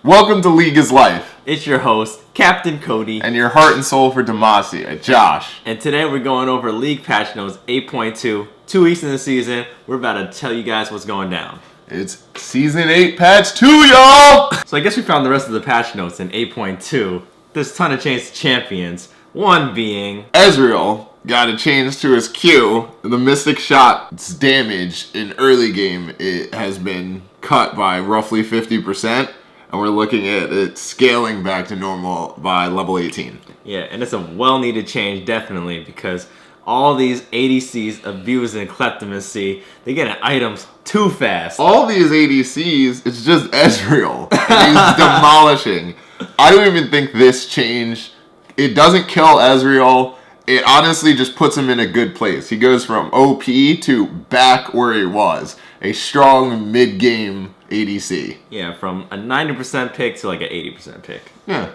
Welcome to League is Life. It's your host, Captain Cody. And your heart and soul for Demacia, Josh. And today we're going over League Patch Notes 8.2. 2 weeks in the season, we're about to tell you guys what's going down. It's Season 8 Patch 2, y'all! So I guess we found the rest of the patch notes in 8.2. There's a ton of changes to champions. One being... Ezreal got a change to his Q. The Mystic shot's damage in early game it has been cut by roughly 50%. And we're looking at it scaling back to normal by level 18. Yeah, and it's a well-needed change, definitely, because all these ADCs abusing kleptomacy, they get items too fast. All these ADCs, it's just Ezreal. And he's demolishing. I don't even think this change, it doesn't kill Ezreal. It honestly just puts him in a good place. He goes from OP to back where he was. A strong mid-game ADC. Yeah, from a 90% pick to like an 80% pick. Yeah.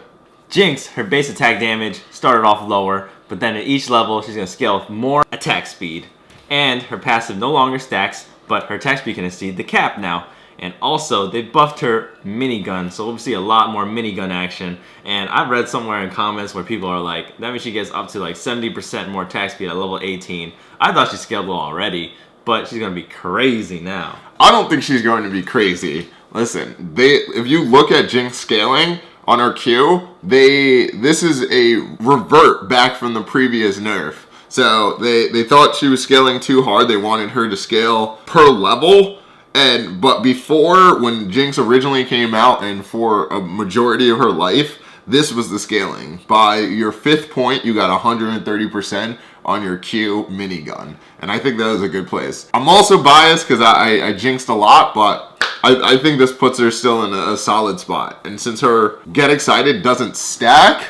Jinx, her base attack damage started off lower, but then at each level she's going to scale with more attack speed. And her passive no longer stacks, but her attack speed can exceed the cap now. And also, they buffed her minigun, so we'll see a lot more minigun action. And I've read somewhere in comments where people are like, that means she gets up to like 70% more attack speed at level 18. I thought she scaled low already, but she's going to be crazy now. I don't think she's going to be crazy. Listen, if you look at Jinx scaling on her Q, this is a revert back from the previous nerf. So they thought she was scaling too hard. They wanted her to scale per level. But before, when Jinx originally came out and for a majority of her life, this was the scaling. By your 5th point, you got 130% on your Q minigun. And I think that was a good place. I'm also biased because I jinxed a lot, but I think this puts her still in a solid spot. And since her Get Excited doesn't stack,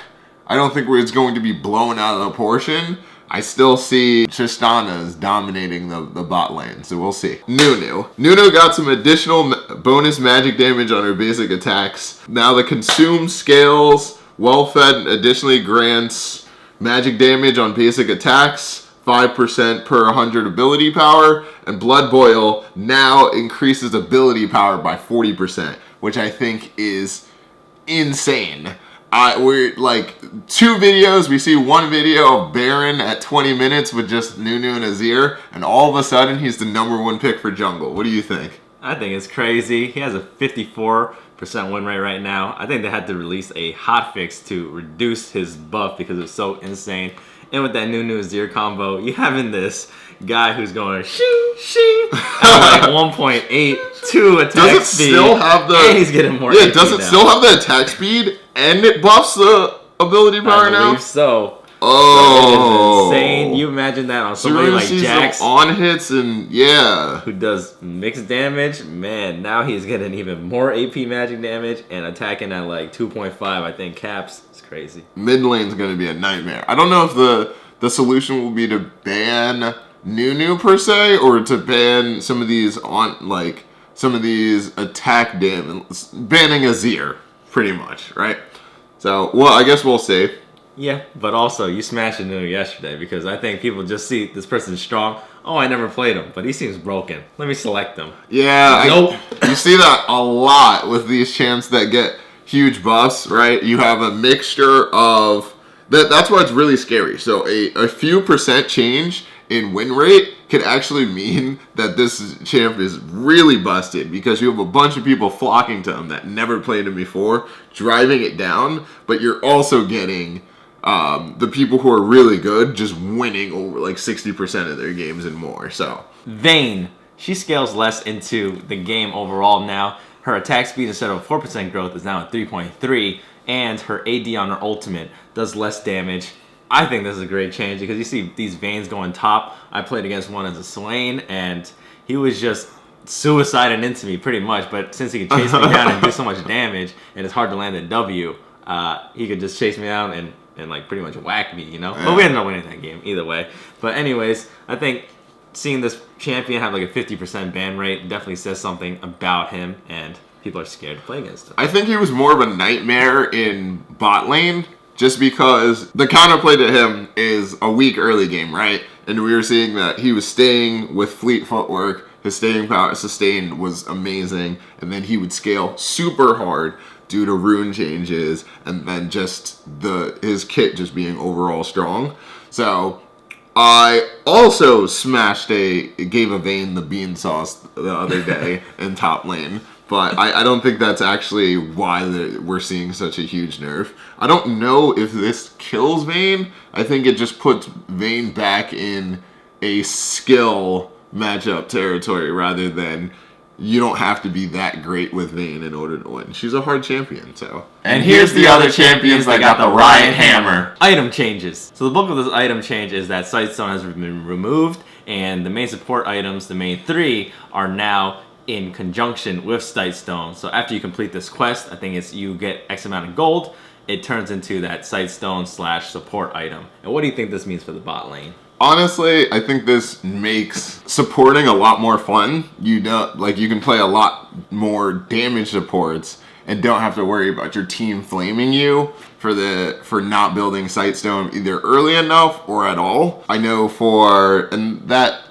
I don't think it's going to be blown out of proportion. I still see Tristana's dominating the bot lane, so we'll see. Nunu got some additional bonus magic damage on her basic attacks. Now the Consume scales, Well-Fed additionally grants magic damage on basic attacks, 5% per 100 ability power, and Blood Boil now increases ability power by 40%, which I think is insane. We're like 2 videos. We see one video of Baron at 20 minutes with just Nunu and Azir, and all of a sudden he's the #1 pick for jungle. What do you think? I think it's crazy. He has a 54% win rate right now. I think they had to release a hotfix to reduce his buff because it's so insane. And with that Nunu Azir combo, you having this guy who's going shing shing at like 1.82 attack does it speed. Still have the? And he's getting more. Yeah, does it still have the attack speed and it buffs the ability power now? I believe so. Oh, so it is insane. You imagine that on somebody like Jax on hits and who does mixed damage. Man, now he's getting even more AP magic damage and attacking at like 2.5. I think caps. It's crazy. Mid lane's going to be a nightmare. I don't know if the solution will be to ban Nunu per se, or to ban some of these attack damage, banning Azir, pretty much, right? So, well, I guess we'll see. Yeah, but also, you smashed Nunu yesterday because I think people just see this person's strong. Oh, I never played him, but he seems broken. Let me select him. Yeah, nope. You see that a lot with these champs that get huge buffs, right? You have a mixture of... That's why it's really scary. So a few % change in win rate could actually mean that this champ is really busted because you have a bunch of people flocking to him that never played him before, driving it down, but you're also getting the people who are really good just winning over like 60% of their games and more. So Vayne, she scales less into the game overall now. Her attack speed instead of 4% growth is now at 3.3, and her AD on her ultimate does less damage. I think this is a great change because you see these Vaynes going top. I played against one as a Swain, and he was just suiciding into me pretty much. But since he can chase me down and do so much damage, and it's hard to land a W, he could just chase me down and like pretty much whack me, you know? Yeah. But we ended up winning that game either way. But anyways, I think seeing this champion have like a 50% ban rate definitely says something about him, and people are scared to play against him. I think he was more of a nightmare in bot lane just because the counterplay to him is a weak early game, right? And we were seeing that he was staying with fleet footwork. His staying power sustain was amazing, and then he would scale super hard due to rune changes and then just his kit just being overall strong. So I also gave a Vayne the bean sauce the other day in top lane. But I don't think that's actually why we're seeing such a huge nerf. I don't know if this kills Vayne. I think it just puts Vayne back in a skill matchup territory rather than you don't have to be that great with Vayne in order to win. She's a hard champion, so. And here's the other champions that got the Riot Hammer. Item changes. So the bulk of this item change is that Sightstone has been removed, and the main support items, the main 3, are now in conjunction with Sightstone. So after you complete this quest, I think it's you get X amount of gold, it turns into that Sightstone / support item. And what do you think this means for the bot lane? Honestly, I think this makes supporting a lot more fun. You can play a lot more damage supports and don't have to worry about your team flaming you for not building Sightstone either early enough or at all. I know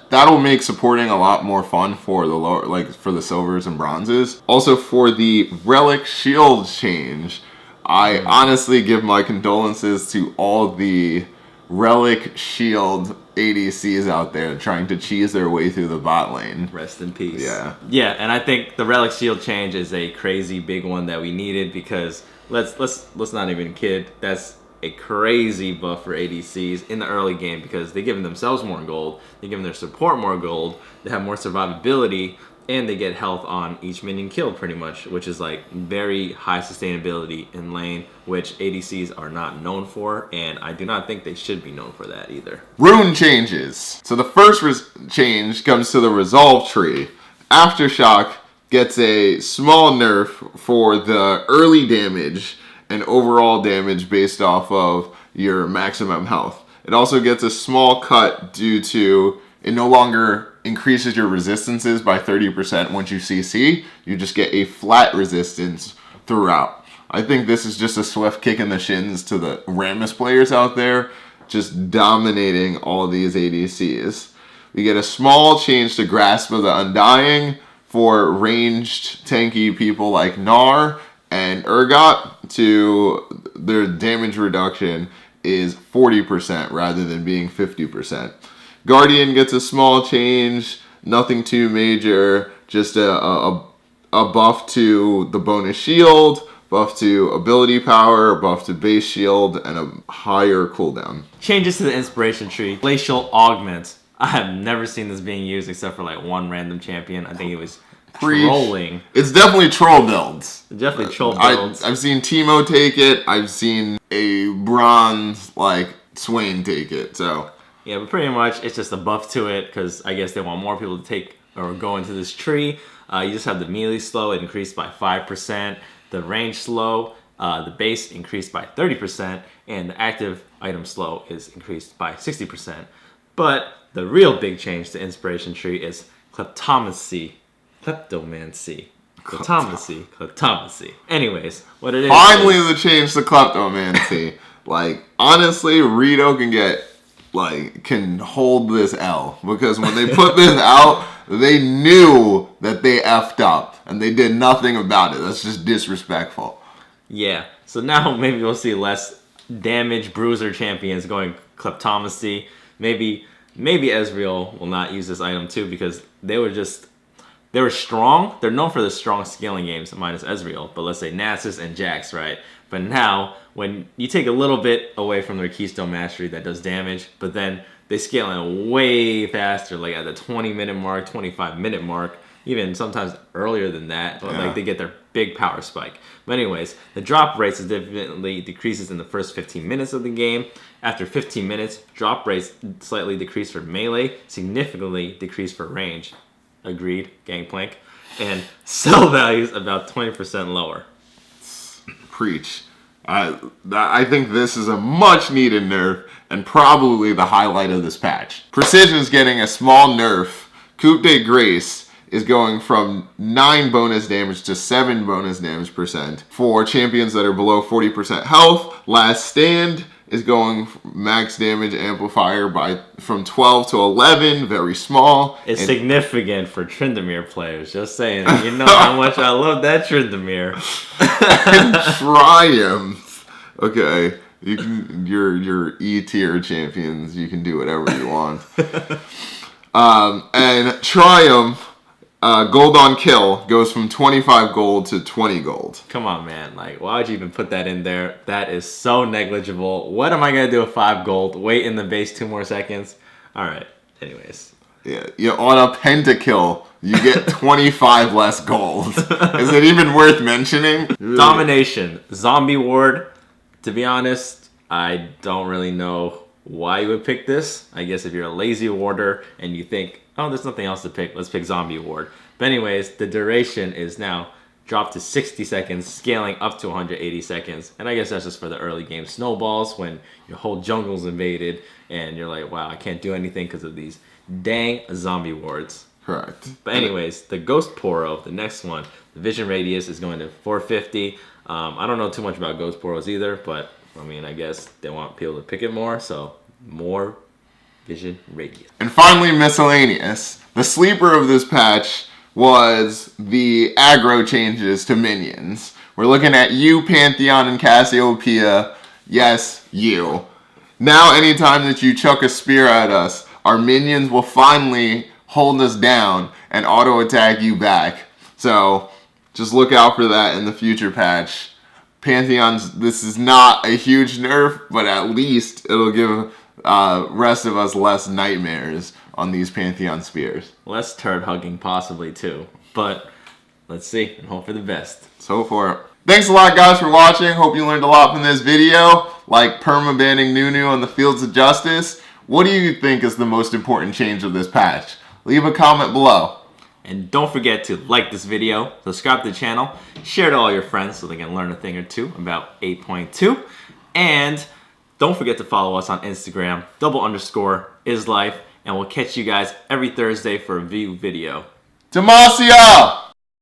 that'll make supporting a lot more fun for the lower, for the silvers and bronzes. Also for the relic shield change, I honestly give my condolences to all the relic shield ADCs out there trying to cheese their way through the bot lane. Rest in peace. Yeah. Yeah, and I think the relic shield change is a crazy big one that we needed because let's not even kid. That's a crazy buff for ADCs in the early game because they're giving themselves more gold, they're giving their support more gold, they have more survivability, and they get health on each minion killed pretty much, which is like very high sustainability in lane, which ADCs are not known for, and I do not think they should be known for that either. Rune changes. So the first change comes to the resolve tree. Aftershock gets a small nerf for the early damage and overall damage based off of your maximum health. It also gets a small cut due to it no longer increases your resistances by 30% once you CC. You just get a flat resistance throughout. I think this is just a swift kick in the shins to the Rammus players out there, just dominating all of these ADCs. We get a small change to Grasp of the Undying for ranged tanky people like Gnar and Urgot, to their damage reduction is 40% rather than being 50%. Guardian gets a small change, nothing too major, just a buff to the bonus shield, buff to ability power, buff to base shield, and a higher cooldown. Changes to the inspiration tree. Glacial Augment. I have never seen this being used except for like one random champion. I think it was trolling. It's definitely troll builds. Definitely troll builds. I've seen Teemo take it. I've seen a bronze Swain take it. So yeah, but pretty much it's just a buff to it because I guess they want more people to take or go into this tree. You just have the melee slow increased by 5%, the range slow, the base increased by 30%, and the active item slow is increased by 60%. But the real big change to inspiration tree is kleptomancy. Kleptomancy. Anyways, what it is. Finally, the change to kleptomancy. Honestly, Rito can hold this L because when they put this out, they knew that they effed up and they did nothing about it. That's just disrespectful. Yeah. So now maybe we'll see less damage bruiser champions going kleptomancy. Maybe Ezreal will not use this item too because they were strong. They're known for the strong scaling games, minus Ezreal. But let's say Nasus and Jax, right? But now, when you take a little bit away from their Keystone Mastery that does damage, but then they scale in way faster, like at the 20-minute mark, 25-minute mark, even sometimes earlier than that. But they get their big power spike. But anyways, the drop rate significantly decreases in the first 15 minutes of the game. After 15 minutes, drop rates slightly decrease for melee, significantly decrease for range. Agreed, Gangplank. And sell values about 20% lower. Preach. I think this is a much needed nerf and probably the highlight of this patch. Precision's getting a small nerf. Coup de Grace is going from 9 bonus damage to 7 bonus damage percent for champions that are below 40% health. Last Stand is going max damage amplifier from 12 to 11, very small. It's significant for Tryndamere players. Just saying, you know how much I love that Tryndamere. And Triumph. Okay, you can your E tier champions. You can do whatever you want. And Triumph. Gold on kill goes from 25 gold to 20 gold. Come on, man. Like, why would you even put that in there? That is so negligible. What am I going to do with 5 gold? Wait in the base 2 more seconds? All right. Anyways. Yeah, on a pentakill, you get 25 less gold. Is it even worth mentioning? Domination. Zombie Ward. To be honest, I don't really know why you would pick this. I guess if you're a lazy warder and you think, oh, there's nothing else to pick, let's pick Zombie Ward. But anyways, the duration is now dropped to 60 seconds, scaling up to 180 seconds. And I guess that's just for the early game snowballs when your whole jungle's invaded and you're like, wow, I can't do anything because of these dang zombie wards. Correct. But anyways, the Ghost Poro, the next one, the vision radius is going to 450. I don't know too much about Ghost Poros either, but I mean, I guess they want people to pick it more, so more vision radius. And finally, miscellaneous. The sleeper of this patch was the aggro changes to minions. We're looking at you, Pantheon, and Cassiopeia. Yes, you. Now, anytime that you chuck a spear at us, our minions will finally hold us down and auto-attack you back. So, just look out for that in the future patch. Pantheon's, this is not a huge nerf, but at least it'll give rest of us less nightmares on these Pantheon spears. Less turd hugging possibly too, but let's see and hope for the best. So for it. Thanks a lot, guys, for watching. Hope you learned a lot from this video, like perma-banning Nunu on the Fields of Justice. What do you think is the most important change of this patch? Leave a comment below. And don't forget to like this video, subscribe to the channel, share it to all your friends so they can learn a thing or two about 8.2. And don't forget to follow us on Instagram, _islife, and we'll catch you guys every Thursday for a view video. Demacia!